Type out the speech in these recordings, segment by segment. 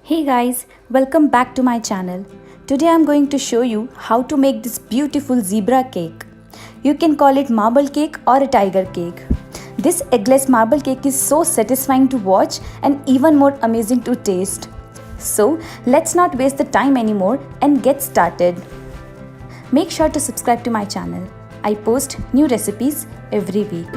Hey guys, welcome back to my channel. Today I'm going to show you how to make this beautiful zebra cake. You can call it marble cake or a tiger cake. This eggless marble cake is so satisfying to watch and even more amazing to taste. So let's not waste the time anymore and get started. Make sure to subscribe to my channel. I post new recipes every week.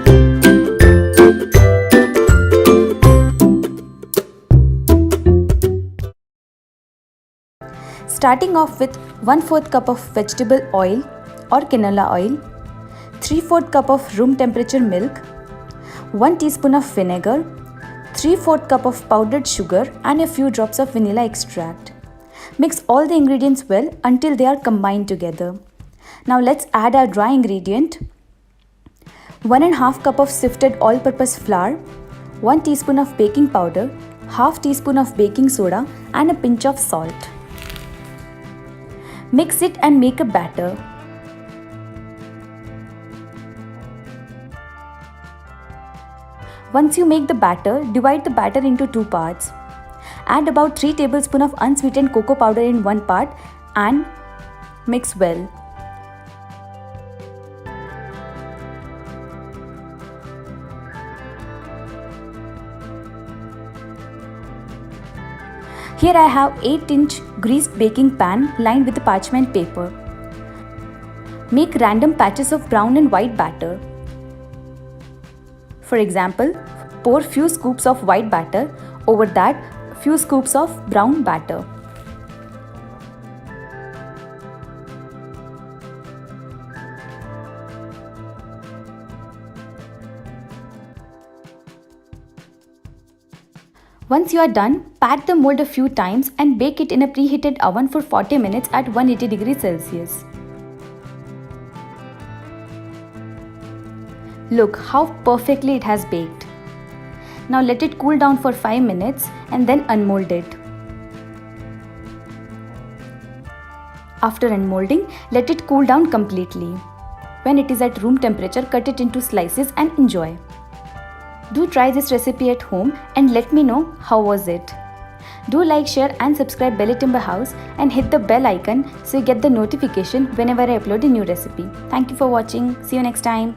Starting off with 1/4 cup of vegetable oil or canola oil, 3/4 cup of room temperature milk, 1 teaspoon of vinegar, 3/4 cup of powdered sugar and a few drops of vanilla extract. Mix all the ingredients well until they are combined together. Now let's add our dry ingredient. 1/2 cup of sifted all-purpose flour, 1 teaspoon of baking powder, half teaspoon of baking soda and a pinch of salt. Mix it and make a batter. Once you make the batter, divide the batter into 2 parts. Add about 3 tablespoons of unsweetened cocoa powder in one part and mix well. Here I have 8-inch greased baking pan lined with parchment paper. Make random patches of brown and white batter. For example, pour few scoops of white batter, over that few scoops of brown batter. Once you are done, pat the mold a few times and bake it in a preheated oven for 40 minutes at 180 degrees Celsius. Look how perfectly it has baked. Now let it cool down for 5 minutes and then unmold it. After unmolding, let it cool down completely. When it is at room temperature, cut it into slices and enjoy. Do try this recipe at home and let me know how was it. Do like, share and subscribe bellytimberhouse and hit the bell icon so you get the notification whenever I upload a new recipe. Thank you for watching. See you next time.